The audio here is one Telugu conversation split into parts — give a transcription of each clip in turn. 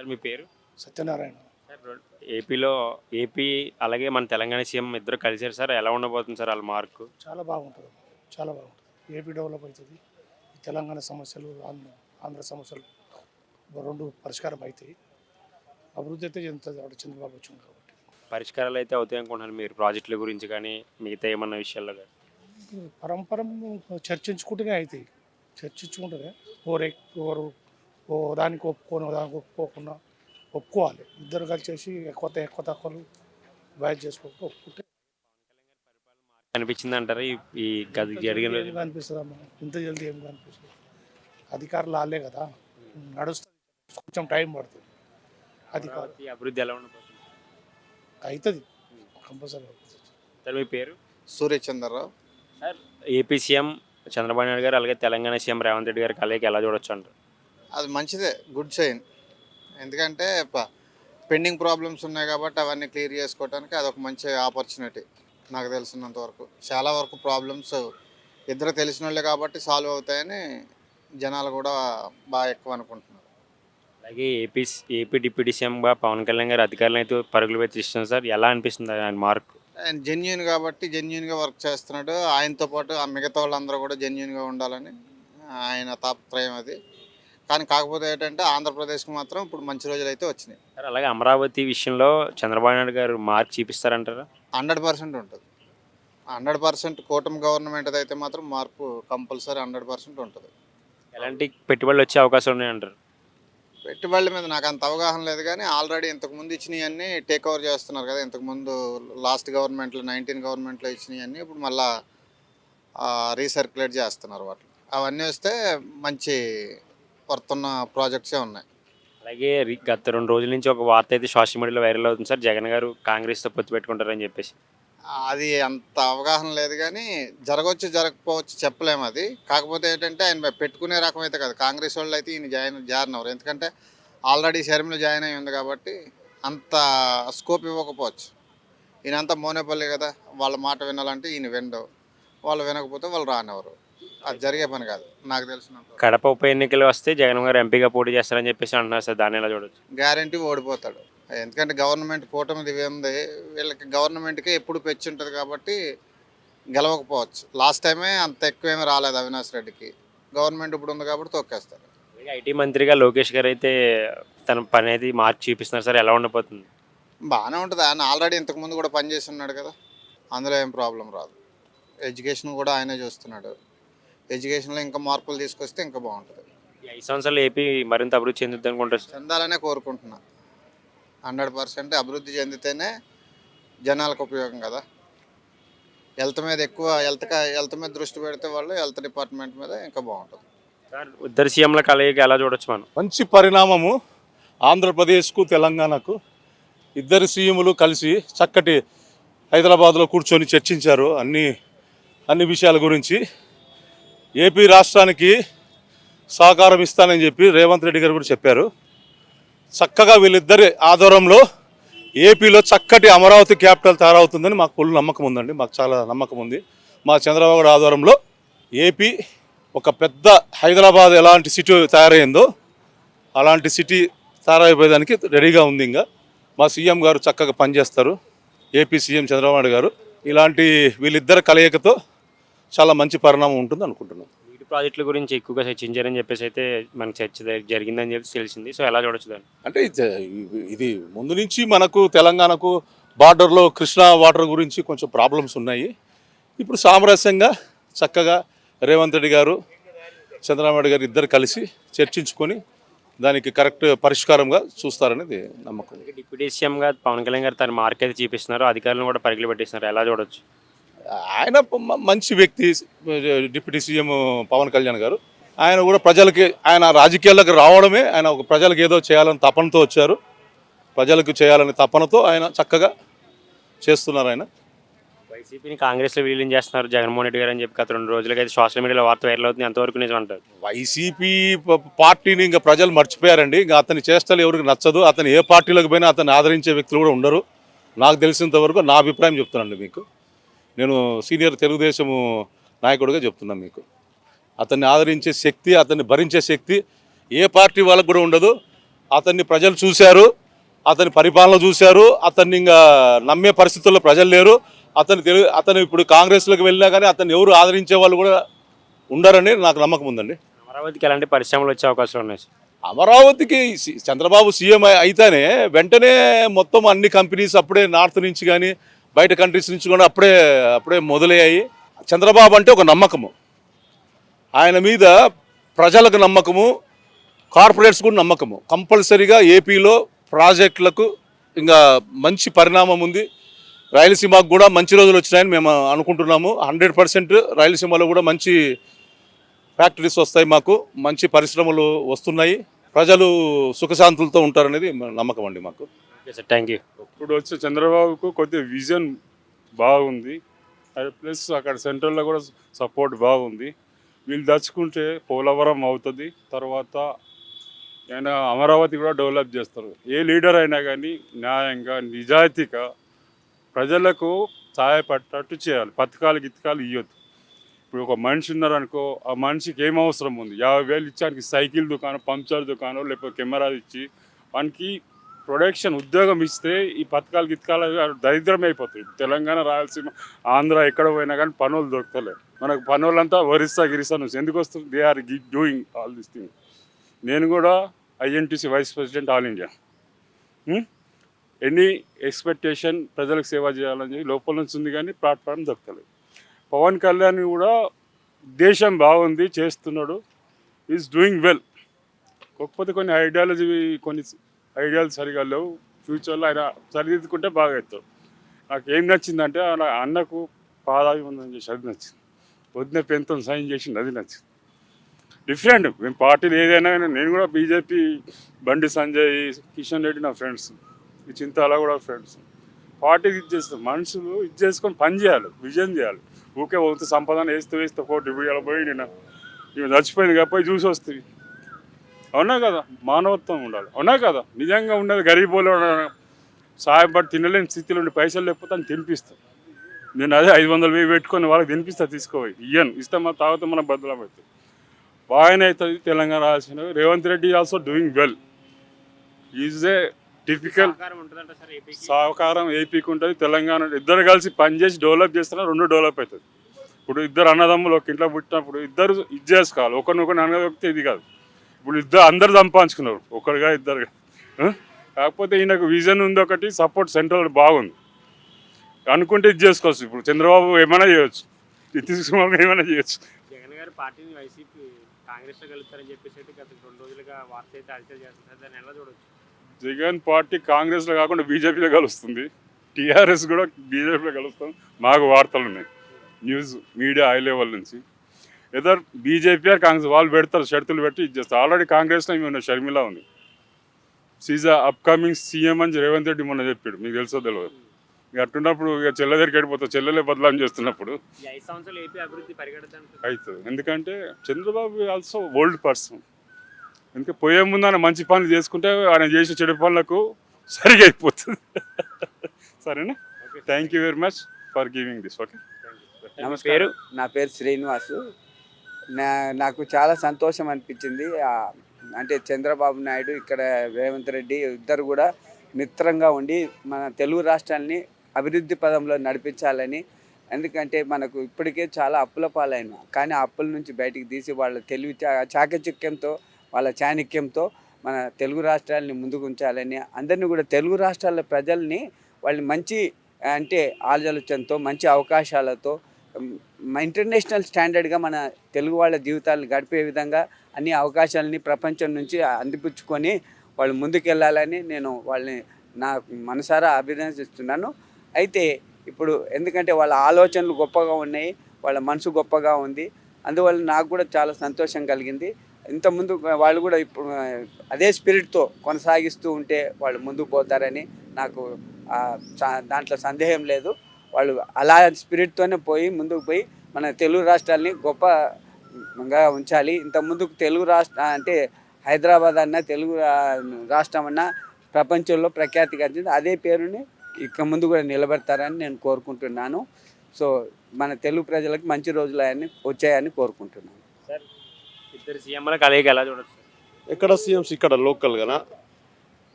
సార్ మీ పేరు? సత్యనారాయణ. సార్ ఏపీలో ఏపీ అలాగే మన తెలంగాణ సీఎం ఇద్దరు కలిసారు సార్. ఎలా ఉండబోతుంది సార్ వాళ్ళ మార్కు? చాలా బాగుంటుంది. చాలా బాగుంటుంది. ఏపీ డెవలప్ అవుతుంది. తెలంగాణ సమస్యలు, ఆంధ్ర సమస్యలు 2 పరిష్కారం అవుతాయి. అభివృద్ధి అయితే చెందుతుంది అక్కడ చంద్రబాబు వచ్చింది కాబట్టి. పరిష్కారాలు అయితే అవుతాయి అనుకుంటున్నారు మీరు ప్రాజెక్టుల గురించి కానీ మిగతా ఏమన్నా విషయాల్లో కానీ? పరంపరం చర్చించుకుంటూనే అవుతాయి. చర్చించుకుంటూనే ఎవరు ఓ దానికి ఒప్పుకొని దానికి ఒప్పుకోకుండా ఒప్పుకోవాలి. ఇద్దరు కలిసి ఎక్కువ తక్కువలు బ్యాచ్ చేసుకోకుండా ఒప్పుకుంటే అనిపించింది అంటారా ఈ గది జరిగిన ఏం కనిపిస్తుందమ్మా, ఇంత జల్దీ ఏం కనిపిస్తుంది. అధికారులు వాళ్ళే కదా నడుస్తుంది, కొంచెం టైం పడుతుంది. అమరావతి అభివృద్ధి ఎలా ఉండబోతుంది అవుతుంది, కంపల్సరీ అవుతుంది. సార్ మీ పేరు? Suryachandra Rao. Sir AP CM Chandrababu Naidu గారు అలాగే తెలంగాణ సీఎం రేవంత్ రెడ్డి గారి కలయిక ఎలా చూడొచ్చు అంటారు? అది మంచిదే, గుడ్ సైన్. ఎందుకంటే పెండింగ్ ప్రాబ్లమ్స్ ఉన్నాయి కాబట్టి అవన్నీ క్లియర్ చేసుకోవడానికి అదొక మంచి ఆపర్చునిటీ. నాకు తెలిసినంత వరకు చాలా వరకు ప్రాబ్లమ్స్ ఇద్దరు తెలిసిన వాళ్ళే కాబట్టి సాల్వ్ అవుతాయని జనాలు కూడా బాగా ఎక్కువ అనుకుంటున్నారు. అలాగే ఏపీ డిప్యూటీ సీఎంగా పవన్ కళ్యాణ్ గారు అధికారులను అయితే పరుగులు పెట్టి ఇస్తున్నారు సార్. ఎలా అనిపిస్తుంది ఆయన మార్కు? ఆయన జెన్యున్ కాబట్టి జెన్యున్గా వర్క్ చేస్తున్నాడు. ఆయనతో పాటు ఆ మిగతా వాళ్ళందరూ కూడా జెన్యున్గా ఉండాలని ఆయన తాపత్రయం అది. కానీ కాకపోతే ఏంటంటే ఆంధ్రప్రదేశ్కి మాత్రం ఇప్పుడు మంచి రోజులు అయితే వచ్చినాయి. సార్ అలాగే అమరావతి విషయంలో చంద్రబాబు నాయుడు గారు మార్క్ చూపిస్తారంటారా? 100% ఉంటుంది. 100% కూటమి గవర్నమెంట్ అయితే మాత్రం మార్పు కంపల్సరీ 100% ఉంటుంది. ఎలాంటి పెట్టుబడులు వచ్చే అవకాశం ఉన్నాయంటారు? పెట్టుబడుల మీద నాకు అంత అవగాహన లేదు కానీ ఆల్రెడీ ఇంతకుముందు ఇచ్చినవన్నీ టేక్ ఓవర్ చేస్తున్నారు కదా. ఇంతకుముందు లాస్ట్ గవర్నమెంట్లో 19 గవర్నమెంట్లో ఇచ్చినవన్నీ ఇప్పుడు మళ్ళీ రీసర్క్యులేట్ చేస్తున్నారు వాటిని. అవన్నీ వస్తే మంచి వర్తున్న ప్రాజెక్ట్సే ఉన్నాయి. అలాగే గత 2 రోజుల నుంచి ఒక వార్త అయితే సోషల్ మీడియాలో వైరల్ అవుతుంది సార్. జగన్ గారు కాంగ్రెస్తో పొత్తు పెట్టుకుంటారని చెప్పేసి. అది అంత అవగాహన లేదు కానీ జరగవచ్చు జరగకపోవచ్చు చెప్పలేము. అది కాకపోతే ఏంటంటే ఆయన పెట్టుకునే రకం అయితే కాదు. కాంగ్రెస్ వాళ్ళు అయితే ఈయన జాయిన్ అవ్వరు. ఎందుకంటే ఆల్రెడీ షర్మిల జాయిన్ అయి ఉంది కాబట్టి అంత స్కోప్ ఇవ్వకపోవచ్చు. ఈయనంతా మోనేపల్లి కదా, వాళ్ళ మాట వినాలంటే ఈయన వినడు, వాళ్ళు వినకపోతే వాళ్ళు రానివ్వరు. అది జరిగే పని కాదు నాకు తెలిసినంత. కడప ఉప ఎన్నికలు వస్తే జగన్ గారు ఎంపీగా పోటీ చేస్తారని చెప్పేసి అంటున్నారు సార్. దాన్ని ఎలా చూడొచ్చు? గ్యారంటీ ఓడిపోతాడు. ఎందుకంటే గవర్నమెంట్ కూటమిది ఉంది, వీళ్ళకి గవర్నమెంట్కి ఎప్పుడు పెచ్చి ఉంటుంది కాబట్టి గెలవకపోవచ్చు. లాస్ట్ టైమే అంత ఎక్కువేమీ రాలేదు అవినాష్ రెడ్డికి. గవర్నమెంట్ ఇప్పుడు ఉంది కాబట్టి తొక్కేస్తారు. ఐటీ మంత్రిగా లోకేష్ గారు అయితే తన పని అనేది మార్చి చూపిస్తున్నారు సార్. ఎలా ఉండబోతుంది? బాగానే ఉంటుంది. ఆయన ఆల్రెడీ ఇంతకుముందు కూడా పనిచేసి ఉన్నాడు కదా, అందులో ఏం ప్రాబ్లం రాదు. ఎడ్యుకేషన్ కూడా ఆయనే చూస్తున్నాడు. ఎడ్యుకేషన్లో ఇంకా మార్పులు తీసుకొస్తే ఇంకా బాగుంటుంది. ఈ 5 సంవత్సరాలు ఏపీ మరింత అభివృద్ధి చెందుద్ది అనుకుంటారు సార్. చెందాలనే కోరుకుంటున్నా. 100% అభివృద్ధి చెందితేనే జనాలకు ఉపయోగం కదా. హెల్త్ మీద ఎక్కువ హెల్త్ మీద దృష్టి పెడితే వాళ్ళు హెల్త్ డిపార్ట్మెంట్ మీద ఇంకా బాగుంటుంది. సార్ ఇద్దరు సీఎంల కలయిక ఎలా చూడొచ్చు మనం? మంచి పరిణామము ఆంధ్రప్రదేశ్కు తెలంగాణకు. ఇద్దరు సీఎంలు కలిసి చక్కటి హైదరాబాద్లో కూర్చొని చర్చించారు అన్ని విషయాల గురించి. ఏపీ రాష్ట్రానికి సహకారం ఇస్తానని చెప్పి రేవంత్ రెడ్డి గారు కూడా చెప్పారు. చక్కగా వీళ్ళిద్దరి ఆధ్వర్యంలో ఏపీలో చక్కటి అమరావతి క్యాపిటల్ తయారవుతుందని మాకు ఫుల్ నమ్మకం ఉందండి. మాకు చాలా నమ్మకం ఉంది. మా చంద్రబాబు గారి ఆధ్వర్యంలో ఏపీ ఒక పెద్ద హైదరాబాద్ ఎలాంటి సిటీ తయారైందో అలాంటి సిటీ తయారైపోయేదానికి రెడీగా ఉంది. ఇంకా మా సీఎం గారు చక్కగా పనిచేస్తారు. ఏపీ సీఎం చంద్రబాబు నాయుడు గారు ఇలాంటి వీళ్ళిద్దరి కలయికతో చాలా మంచి పరిణామం ఉంటుంది అనుకుంటున్నాం. నీటి ప్రాజెక్టుల గురించి ఎక్కువగా చర్చించారని చెప్పేసి అయితే మనకు చర్చ జరిగిందని చెప్పి తెలిసింది. సో ఎలా చూడొచ్చు దాన్ని? అంటే ఇది ముందు నుంచి మనకు తెలంగాణకు బార్డర్లో కృష్ణా వాటర్ గురించి కొంచెం ప్రాబ్లమ్స్ ఉన్నాయి. ఇప్పుడు సామరస్యంగా చక్కగా రేవంత్ రెడ్డి గారు చంద్రబాబు నాయుడు గారు ఇద్దరు కలిసి చర్చించుకొని దానికి కరెక్ట్ పరిష్కారంగా చూస్తారనేది నమ్మకం. డిప్యూటీ సీఎంగా పవన్ కళ్యాణ్ గారు తన మార్క్ అయితే చూపిస్తున్నారు. అధికారులను కూడా పరుగులు పెట్టిస్తున్నారు. ఎలా చూడొచ్చు? ఆయన మంచి వ్యక్తి. డిప్యూటీ సీఎం పవన్ కళ్యాణ్ గారు ఆయన కూడా ప్రజలకి, ఆయన రాజకీయాల్లోకి రావడమే ఆయన ఒక ప్రజలకు ఏదో చేయాలని తపనతో వచ్చారు. ప్రజలకు చేయాలని తపనతో ఆయన చక్కగా చేస్తున్నారు. ఆయన వైసీపీని కాంగ్రెస్లో విలీనం చేస్తున్నారు జగన్మోహన్ రెడ్డి గారు అని చెప్పి గత 2 రోజులకి అయితే సోషల్ మీడియాలో వార్త వైరల్ అవుతుంది. ఎంతవరకు నిజం అంటారు? వైసీపీ పార్టీని ఇంకా ప్రజలు మర్చిపోయారండి. ఇంకా అతని చేష్టలు ఎవరికి నచ్చదు. అతను ఏ పార్టీలకు పోయినా అతన్ని ఆదరించే వ్యక్తులు కూడా ఉండరు. నాకు తెలిసినంత వరకు నా అభిప్రాయం చెప్తున్నానండి మీకు. నేను సీనియర్ తెలుగుదేశం నాయకుడిగా చెప్తున్నాను మీకు. అతన్ని ఆదరించే శక్తి, అతన్ని భరించే శక్తి ఏ పార్టీ వాళ్ళకు కూడా ఉండదు. అతన్ని ప్రజలు చూశారు, అతని పరిపాలన చూశారు. అతన్ని ఇంకా నమ్మే పరిస్థితుల్లో ప్రజలు లేరు. అతను ఇప్పుడు కాంగ్రెస్లోకి వెళ్ళినా కానీ అతన్ని ఎవరు ఆదరించే వాళ్ళు కూడా ఉండరని నాకు నమ్మకం ఉందండి. అమరావతికి ఎలాంటి పరిశ్రమలు వచ్చే అవకాశాలు ఉన్నాయి సార్? అమరావతికి చంద్రబాబు సీఎం అయితేనే వెంటనే మొత్తం అన్ని కంపెనీస్ అప్పుడే నార్త్ నుంచి కానీ బయట కంట్రీస్ నుంచి కూడా అప్పుడే మొదలయ్యాయి. చంద్రబాబు అంటే ఒక నమ్మకము, ఆయన మీద ప్రజలకు నమ్మకము, కార్పొరేట్స్ కూడా నమ్మకము. కంపల్సరీగా ఏపీలో ప్రాజెక్టులకు ఇంకా మంచి పరిణామం ఉంది. రాయలసీమకు కూడా మంచి రోజులు వచ్చినాయని మేము అనుకుంటున్నాము. 100% రాయలసీమలో కూడా మంచి ఫ్యాక్టరీస్ వస్తాయి, మాకు మంచి పరిశ్రమలు వస్తున్నాయి, ప్రజలు సుఖశాంతులతో ఉంటారనేది నమ్మకం అండి మాకు. Okay sir, thank you. ఇప్పుడు వచ్చే చంద్రబాబుకు కొద్దిగా విజన్ బాగుంది, ప్లస్ అక్కడ సెంట్రల్లో కూడా సపోర్ట్ బాగుంది. వీళ్ళు దచ్చుకుంటే పోలవరం అవుతుంది, తర్వాత ఆయన అమరావతి కూడా డెవలప్ చేస్తారు. ఏ లీడర్ అయినా కానీ న్యాయంగా నిజాయితీగా ప్రజలకు సహాయపడేటట్టు చేయాలి. పథకాలు గిత్తకాలు ఇవ్వద్దు. ఇప్పుడు ఒక మనిషి ఉన్నారనుకో, ఆ మనిషికి ఏం అవసరం ఉంది, 50,000 ఇచ్చానికి సైకిల్ దుకాణం, పంక్చర్ దుకాణం, లేకపోతే కెమెరా ఇచ్చి వానికి ప్రొడక్షన్ ఉద్యోగం ఇస్తే ఈ పథకాలు గిత్తకాలు దరిద్రమే అయిపోతాయి. తెలంగాణ, రాయలసీమ, ఆంధ్ర ఎక్కడ పోయినా కానీ పనులు దొరకలే. మనకు పనులంతా ఒరిస్సా గిరిసా నుంచి ఎందుకు వస్తుంది? They are doing all this thing. నేను కూడా INTC vice president all India. Any expectation ప్రజలకు సేవ చేయాలని చెప్పి లోపల నుంచి ఉంది, కానీ ప్లాట్ఫామ్ దొరకలేదు. పవన్ కళ్యాణ్ కూడా దేశం బాగుంది, చేస్తున్నాడు, ఈజ్ డూయింగ్ వెల్. కాకపోతే కొన్ని ఐడియాలు సరిగా లేవు. ఫ్యూచర్లో ఆయన సరిదిద్దుకుంటే బాగా అవుతాడు. నాకు ఏం నచ్చిందంటే అన్నకు పాదాభివందనం చేసి అది నచ్చింది. వదిన పెంతం సైన్ చేసింది, అది నచ్చింది. డిఫరెంట్. మేము పార్టీలు ఏదైనా, నేను కూడా బీజేపీ, బండి సంజయ్, కిషన్ రెడ్డి నా ఫ్రెండ్స్, ఈ చింతాల కూడా ఫ్రెండ్స్. పార్టీకి ఇచ్చేస్తాం, మనుషులు ఇచ్చేసుకొని పని చేయాలి, విజన్ చేయాలి. ఊకే వంతు సంపాదన వేస్తూ కోటి రూపాయలు పోయి ఇవి చచ్చిపోయింది కాబట్టి చూసి వస్తుంది. అవునా కదా? మానవత్వం ఉండాలి, అవునా కదా? నిజంగా ఉండదు. గరీబోలో సహాయపడి తినలేని స్థితిలో ఉండి పైసలు లేకపోతే అని తినిపిస్తాను. నేను అదే 500,000 పెట్టుకొని వాళ్ళకి తినిపిస్తా, తీసుకోవాలి. ఇయ్యను, ఇస్తే మన తాగితే మన బద్దలం అవుతుంది. బాగానే అవుతుంది. తెలంగాణ రాసిన Revanth Reddy also doing well. Is a typical సహకారం ఏపీకి ఉంటుంది, తెలంగాణ. ఇద్దరు కలిసి పనిచేసి డెవలప్ చేస్తున్నా, 2 డెవలప్ అవుతుంది. ఇప్పుడు ఇద్దరు అన్నదమ్ములు ఒక ఇంట్లో పుట్టినప్పుడు ఇద్దరు ఇది చేసుకోవాలి. ఒకరినొకరిని అనగలిగితే ఇది కాదు. ఇప్పుడు అందరు సంపాదించుకున్నారు, ఒకరుగా ఇద్దరుగా. కాకపోతే ఈయనకు విజన్ ఉంది ఒకటి, సపోర్ట్ సెంట్రల్ బాగుంది. అనుకుంటే ఇది చేసుకోవచ్చు. ఇప్పుడు చంద్రబాబు ఏమైనా చేయొచ్చు, నితీష్ కుమార్ ఏమైనా చేయొచ్చు. జగన్ గారు పార్టీని వైసీపీ కాంగ్రెస్లో కలుపుతారని చెప్పేసి గత 2 రోజులుగా వార్త అయితే హల్చల్ చేస్తున్నారు. దాన్ని ఎలా చూడవచ్చు? జగన్ పార్టీ కాంగ్రెస్లో కాకుండా బీజేపీలో కలుస్తుంది, టీఆర్ఎస్ కూడా బీజేపీలో కలుస్తాం. మాకు వార్తలు ఉన్నాయి, న్యూస్ మీడియా హై లెవెల్ నుంచి. ఎదర్ బీజేపీ ఆర్ కాంగ్రెస్ వాళ్ళు పెడతారు, షరతులు పెట్టి ఇది చేస్తారు. ఆల్రెడీ కాంగ్రెస్లో ఉన్న షర్మిల ఉంది, షీజ్ అప్కమింగ్ సీఎం అని రేవంత్ రెడ్డి మొన్న చెప్పాడు. మీకు తెలుసో తెలియదు. ఇక అట్టున్నప్పుడు ఇక చెల్లె దగ్గరికి వెళ్ళిపోతావు, చెల్లెలే బదలాం చేస్తున్నప్పుడు 5 సంవత్సరాలు ఏపీ అభివృద్ధి పరిగెడతాను అవుతుంది. ఎందుకంటే చంద్రబాబు ఆల్సో ఓల్డ్ పర్సన్. ఎందుకంటే పోయే ముందు ఆయన మంచి పనులు చేసుకుంటే ఆయన చేసే చెడు పనులకు సరిగా అయిపోతుంది. సరేనా? Thank you very much for giving this. Okay, నమస్కారం. నా పేరు శ్రీనివాసు. నాకు చాలా సంతోషం అనిపించింది. అంటే చంద్రబాబు నాయుడు ఇక్కడ రేవంత్ రెడ్డి ఇద్దరు కూడా మిత్రంగా ఉండి మన తెలుగు రాష్ట్రాలని అభివృద్ధి పదంలో నడిపించాలని. ఎందుకంటే మనకు ఇప్పటికే చాలా అప్పుల పాలైన, కానీ ఆ అప్పుల నుంచి బయటికి తీసి వాళ్ళ తెలివి చాకచక్యంతో, వాళ్ళ చాణక్యంతో మన తెలుగు రాష్ట్రాలని ముందుకు ఉంచాలని, అందరినీ కూడా తెలుగు రాష్ట్రాల ప్రజల్ని వాళ్ళు మంచి అంటే ఆలోచనతో, మంచి అవకాశాలతో ఇంటర్నేషనల్ స్టాండర్డ్గా మన తెలుగు వాళ్ళ జీవితాలను గడిపే విధంగా అన్ని అవకాశాలని ప్రపంచం నుంచి అందిపుచ్చుకొని వాళ్ళు ముందుకెళ్ళాలని నేను వాళ్ళని నా మనసారా అభినందిస్తున్నాను. అయితే ఇప్పుడు ఎందుకంటే వాళ్ళ ఆలోచనలు గొప్పగా ఉన్నాయి, వాళ్ళ మనసు గొప్పగా ఉంది, అందువల్ల నాకు కూడా చాలా సంతోషం కలిగింది. ఇంతకుముందు వాళ్ళు కూడా ఇప్పుడు అదే స్పిరిట్తో కొనసాగిస్తూ ఉంటే వాళ్ళు ముందుకు పోతారని నాకు దాంట్లో సందేహం లేదు. వాళ్ళు అలా స్పిరిట్తోనే ముందుకు పోయి మన తెలుగు రాష్ట్రాలని గొప్పగా ఉంచాలి. ఇంతకుముందుకు తెలుగు రాష్ట్ర అంటే హైదరాబాద్ అన్న తెలుగు రాష్ట్రం అన్న ప్రపంచంలో ప్రఖ్యాతి గడించింది. అదే పేరుని ఇక ముందు కూడా నిలబెడతారని నేను కోరుకుంటున్నాను. సో మన తెలుగు ప్రజలకు మంచి రోజులు వచ్చాయని కోరుకుంటున్నాను. సార్, ఇద్దరు సీఎంల కలయిక ఎలా చూడొచ్చు? ఎక్కడ సీఎంస్ ఇక్కడ లోకల్గానా?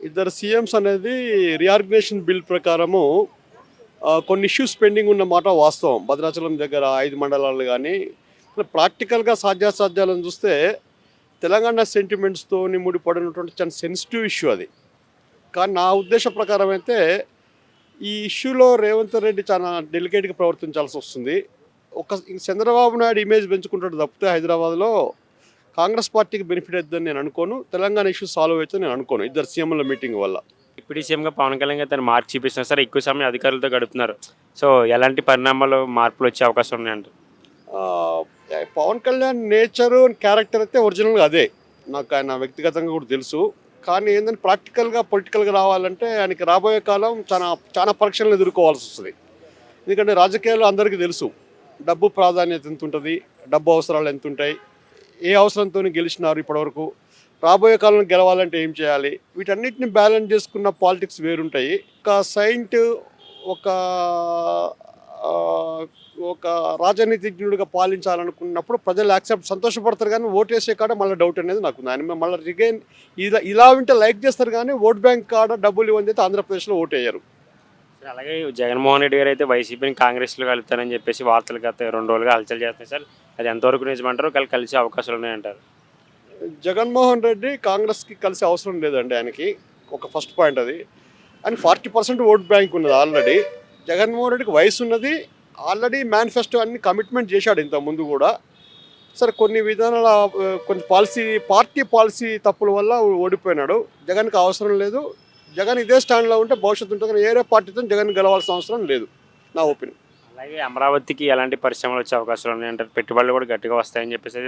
ఇద్దరు సీఎంస్ అనేది రీఆర్గనైజేషన్ బిల్ ప్రకారము కొన్ని ఇష్యూస్ పెండింగ్ ఉన్న మాట వాస్తవం. భద్రాచలం దగ్గర 5 మండలాలు కానీ ప్రాక్టికల్గా సాధ్యాసాధ్యాలను చూస్తే తెలంగాణ సెంటిమెంట్స్తో ముడిపడినటువంటి చాలా సెన్సిటివ్ ఇష్యూ అది. కానీ నా ఉద్దేశ ప్రకారం అయితే ఈ ఇష్యూలో రేవంత్ రెడ్డి చాలా డెలికేట్గా ప్రవర్తించాల్సి వస్తుంది. చంద్రబాబు నాయుడు ఇమేజ్ పెంచుకుంటాడు తప్పితే హైదరాబాద్లో కాంగ్రెస్ పార్టీకి బెనిఫిట్ అవుతుందని నేను అనుకోను. తెలంగాణ ఇష్యూ సాల్వ్ అవుతుందని నేను అనుకోను ఇద్దరు సీఎంల మీటింగ్ వల్ల. డిప్యూటీ సీఎంగా పవన్ కళ్యాణ్ గారు తను మార్క్ చూపిస్తున్నారు సార్, ఎక్కువ సమయం అధికారులతో గడుపుతున్నారు. సో ఎలాంటి పరిణామాలు మార్పులు వచ్చే అవకాశం ఉన్నాయంట? ఆ, పవన్ కళ్యాణ్ నేచరు క్యారెక్టర్ అయితే ఒరిజినల్గా అదే. నాకు ఆయన వ్యక్తిగతంగా కూడా తెలుసు. కానీ ఏంటంటే ప్రాక్టికల్గా పొలిటికల్గా రావాలంటే ఆయనకి రాబోయే కాలం చాలా చాలా పరీక్షలను ఎదుర్కోవాల్సి వస్తుంది. ఎందుకంటే రాజకీయాల్లో అందరికీ తెలుసు డబ్బు ప్రాధాన్యత ఎంత ఉంటుంది, డబ్బు అవసరాలు ఎంత ఉంటాయి, ఏ అవసరంతో గెలిచినారు ఇప్పటివరకు, రాబోయే కాలంలో గెలవాలంటే ఏం చేయాలి, వీటన్నిటిని బ్యాలెన్స్ చేసుకున్న పాలిటిక్స్ వేరుంటాయి. ఒక సైంట్ ఒక ఆ, ఒక రాజనీతిజ్ఞుడిగా పాలించాలనుకున్నప్పుడు ప్రజలు సంతోషపడతారు, కానీ ఓటేసే కాడ మళ్ళీ డౌట్ అనేది నాకు ఉంది. ఆయన మళ్ళీ రిగైన్ ఇలా వింటే లైక్ చేస్తారు, కానీ ఓట్ బ్యాంక్ కాడ డబ్బులు ఇవ్వని అయితే ఆంధ్రప్రదేశ్లో ఓటేయరు. సార్ అలాగే జగన్మోహన్ రెడ్డి గారు అయితే వైసీపీని కాంగ్రెస్లో కలుపుతారని చెప్పేసి వార్తలు గత 2 రోజులుగా హల్చల్ చేస్తున్నాయి సార్. అది ఎంతవరకు నిజమంటారు, కలిసే అవకాశాలు ఉన్నాయంటారు? జగన్మోహన్ రెడ్డి కాంగ్రెస్కి కలిసి అవసరం లేదండి. ఆయనకి ఒక ఫస్ట్ పాయింట్ అది. ఆయన 40% ఓట్ బ్యాంక్ ఉన్నది ఆల్రెడీ. జగన్మోహన్ రెడ్డికి వయసు ఉన్నది, ఆల్రెడీ మేనిఫెస్టో అన్ని కమిట్మెంట్ చేశాడు ఇంతకుముందు కూడా. సరే కొన్ని విధానాల కొన్ని పార్టీ పాలసీ తప్పుల వల్ల ఓడిపోయినాడు. జగన్కి అవసరం లేదు. జగన్ ఇదే స్టాండ్లో ఉంటే భవిష్యత్తు ఉంటుంది, కానీ ఏరే పార్టీతో జగన్ గెలవాల్సిన అవసరం లేదు నా ఒపీనియన్. అలాగే అమరావతికి ఎలాంటి పరిశ్రమలు వచ్చే అవకాశాలు ఉన్నాయంటారు? పెట్టుబడులు కూడా గట్టిగా వస్తాయని చెప్పేసి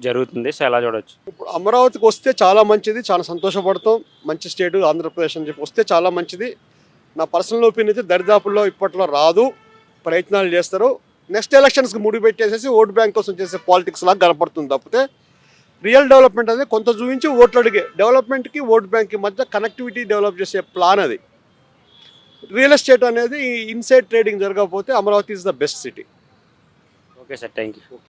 జరుగుతుంది. సో ఎలా చూడవచ్చు? ఇప్పుడు అమరావతికి వస్తే చాలా మంచిది, చాలా సంతోషపడతాం. మంచి స్టేట్ ఆంధ్రప్రదేశ్ అని చెప్పి వస్తే చాలా మంచిది. నా పర్సనల్ ఒపీనియన్ అయితే దరిదాపుల్లో ఇప్పట్లో రాదు, ప్రయత్నాలు చేస్తారు. నెక్స్ట్ ఎలక్షన్స్కి ముడి పెట్టేసేసి ఓట్ బ్యాంక్ కోసం చేసే పాలిటిక్స్ లాగా కనపడుతుంది తప్పితే రియల్ డెవలప్మెంట్ అనేది కొంత చూపించి ఓట్లు అడిగే డెవలప్మెంట్కి ఓట్ బ్యాంక్కి మధ్య కనెక్టివిటీ డెవలప్ చేసే ప్లాన్ అది. రియల్ ఎస్టేట్ అనేది ఇన్సైడ్ ట్రేడింగ్ జరగకపోతే Amaravati is the best city. Okay sir, thank you.